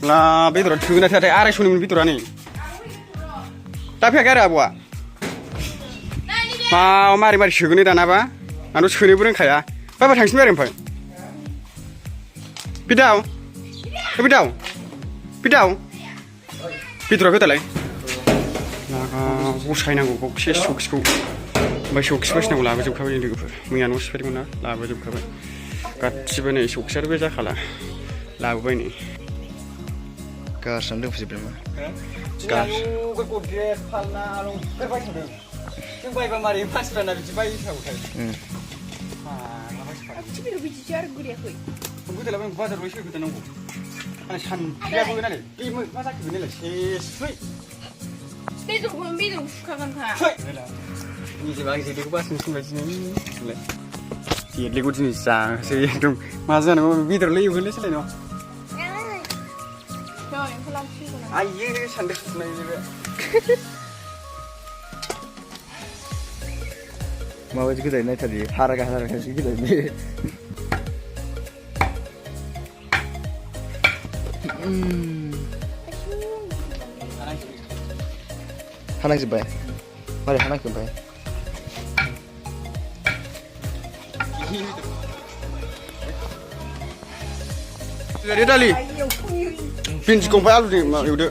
Lah bedor thogona थाथाय 250 नि bedora नै दा फैयाखै आरो आब'आ मारै मारै सोगोनो दानाबा आंथ' सोनोबो रोंखाया बाबा थांसिनबाय आरो ओमफ्राय बिदाव bedora होदालाय बसायनांगौ बक्से सौखिखौ ओमफ्राय सौखि बासिनांगौ लाबोजोबखाबाय लोगोफोर मैया न' सिफायदोंमोन ना लाबोजोबखाबाय गासिबो नै सौखियाथ' बे जाखाला लाबोबाय नै गारसोनानै दोनफैजोबबाय मा गारसोनांगौ ड्रेस फालना लंपेन्ट बायथारदों जों बायबा मारै मानसिफ्राना बिदि बायसावथाय गोदालाबो बाजाराव एसे गोदानांगौ आं सानफ्रियाबो नालाय बे मा जाखो नालाय सेसै bedor सुखागोनखा निजेबा आं जेलेखौ बासिनो थिनबायदिनो जेलेखौ दिनै जासै एकदम मा जानांगौ बेदरलै एवगोनलै सोलाय न' आइयो सानदों सुनायनिबो माबायदि गोदाय नायथारदि हारागा हारागासो गोदायनि हानांजोब्बाय मारै हानांखो ओमफ्राय दालि भिन्डि ओमफ्राय आलुजों एवदो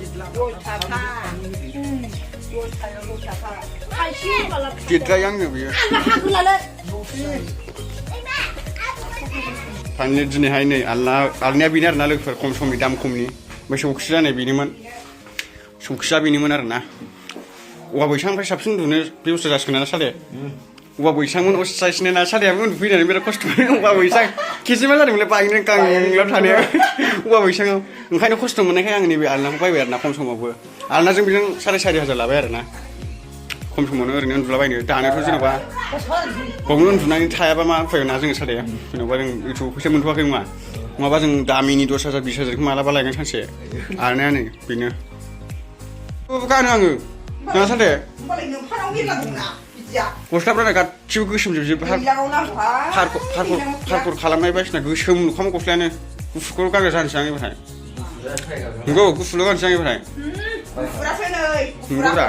देरद्राय आंनो बियो फाइनालि दिनैहाय नै आलनाया बेनो आरोना लोगोफोर खम समनि दाम खमनि ओमफ्राय सौखि जानाय बेनोमोन सौखिया बेनोमोन आरोना औवा बैसांनिफ्राय साबसिन उन्दुनो बे बुस्थु जासिगोन ना साले औवा बैसांमोन असायसनो ना सालेयाबो उन्दुफैनानै बिराद खस्थ' औवा बैसां केजि मा जादोंमोनलाय बायनो गांलाब थानाया औवा बैसाङाव ओंखायनो खस्थ' मोननायखाय आं नैबे आलनाखौ बायबाय आरोना खम समावबो आलनाजों बेजों 4,500 लाबाय आरोना खम समावनो ओरैनो उन्दुलाबायनो दानोथ' जेन'बा बावनो उन्दुनानै थायाबा मा उफाय ना जोङो सालेया जेन'बा जों इउटुब फैसा मोनथ'वाखै नङाबा जों दामिनि 10,000 20,000 मालाबा लायगोन सानसे आलनाया नै बेनो गानो आङो ना साले गस्लाफ्रा गासिबो गोसोमजोब हारखर खालामनाय बायदिसिना गोसोम नुखामो गस्लायानो गुफुरखौ गानग्रा जानोसै आं एबारहाय नंगौ गुफुरल' गानसै आं एबारहाय नंगौब्रा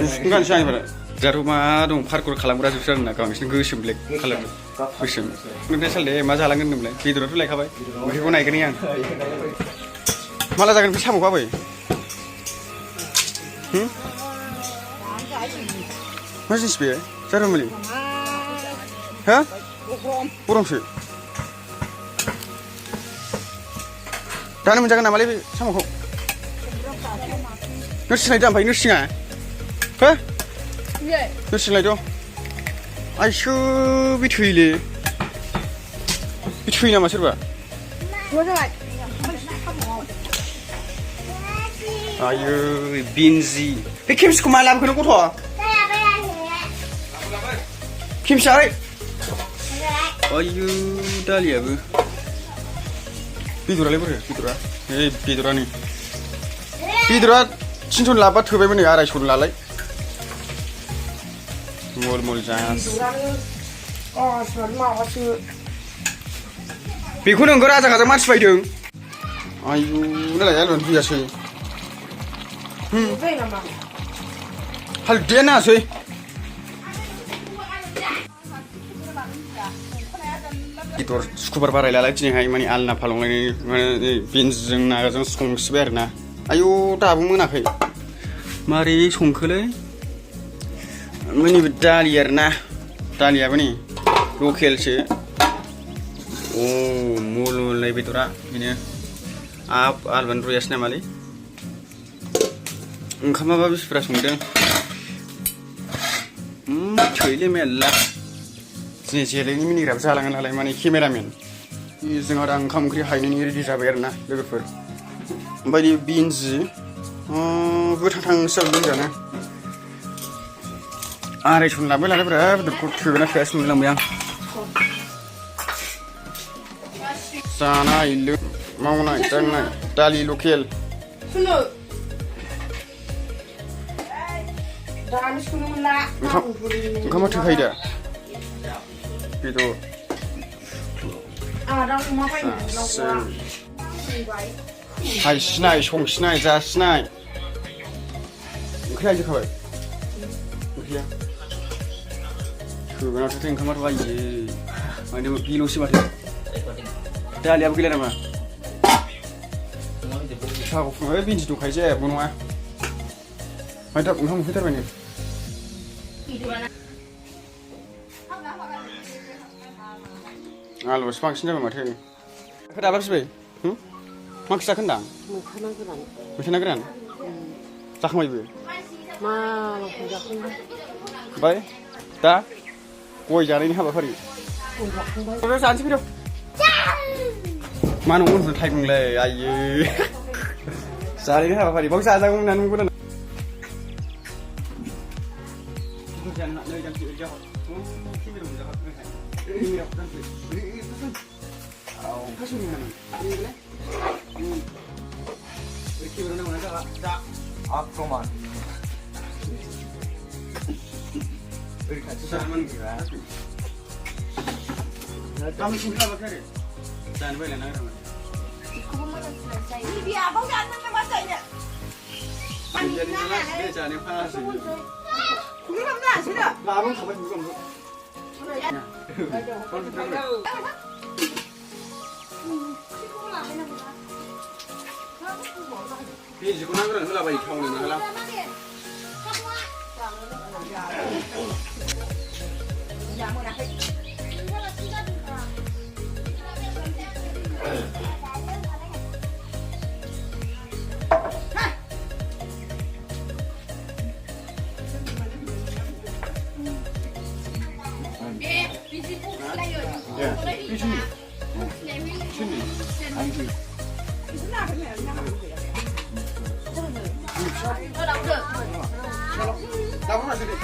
गुफुरखौ गानसै आं एबारहाय दाथ' मा दं फारखर खालामग्रा जोबसै आरोना बांसिन गोसोम ब्लेक खालार गोसोम ओमफ्राय साले मा जालांगोन होनदोंमोनलाय बेदराथ' लायखाबाय ओंख्रिखौ नायगोन आं माला जागोन बे साम'खौ आबै मा जिनिस बे जारुमुलि हा गरमसो दानो मोनजागोन नामालै बे साम'खौ नोरसिं लायदो ओमफ्राय नोरसिङा हो नोरसिं लायदो आइसो बे थैले बे थैयो नामा सोरबा आयो बिनजि बे खेमसिखौ मा लाबोखो गथ' खेमसियाहाय आयो दालियाबो बेदरालाय बोरो बेदरा बेदरा नै बेदरा 300 लाबा थोबायमोन नै 250 लालाय मल मल जास बेखौ नोंगौ राजा खाजा मानसि बायदों आयु नालाय आलुआनो फैयासै हालदैया नाङासै बेदर सुखुबार बारायलालाय दिनैहाय माने आलना फालंलायनाय माने बिनजों नागाजों संसिबाय आरोना आयु दाबो मोनाखै मारै संखोलै माने दालि आरोना दालियाबो नै लकेलसो अ मुलुलाय बेदरा बेनो आलुआनो रुयासै नामालै ओंखामाबा बिसिफ्रा संदों थैले मेरला दिनै जेलेनि मिनिग्राबो जालाङो नालाय माने केमेरामेन जोंहा दा ओंखाम ओंख्रि हायनायनि रेडि जाबाय आरोना लोगोफोर ओमफ्राय बिनजि गोथांसो जानो 250 लाबाय लानायफोरा बेदरखौ थोगोना थोआसै मोनलांबाय आं जानाय मावनाय दांनाय दालि लकेल ओंखामा थोखायो दा बेदर हायसिनाय संसिनाय जासिनाय ओंख्रिया जोखाबाय ओंख्रिया थोगोनावथ' ओंखामाथ' आइयै माने बेल'सो माथो दालियाबो गैला नामा साहाखौ फुङाव बिन्दि दंखायो जेबो नङा ओमफ्राय दा ओंखाम उखैथारबाय नै आलुआसो बांसिन जाबाय माथो दाबा फिबाय मा ओंख्रि जाखो होनदां मैथा ना गोरान जाखांबायबो ओमफ्राय दा गय जानायनि हाबाफारि जानोसै फैदो मा न'आव उन्दुनो थाइगंलाय आइयै जानायनि हाबाफारि बाव जाजागौमोन ना नंगौ ना Akroman. Kamu suka apa kali? Jangan boleh nak ramai. Ini biar abang jangan nak masaknya. Jadi malas dia jangan panas. Ini kamu nak sudah? Abang kamu juga bu. Ini juga nak orang Jalaibai kau ni kalam. Labwnaini.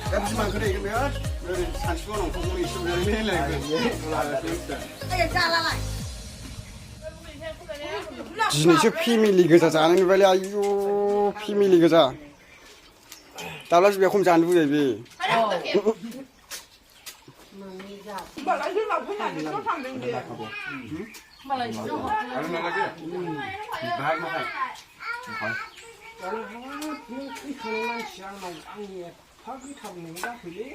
Kan cuma kena ini biar dari Sansuma Narzary itu dari ini lagi. Ayo Jalaibai. Jenisnya family goja जानायनि बाले आयु family goजा दाब्ला बिया खम जानो लुबैयो बे Malah dia nak punya dia tu sambil dia. Malah dia. Ada nak lagi? Bahag makan. Kalau ini kalau siang mau angin, pagi tahu ni dah boleh.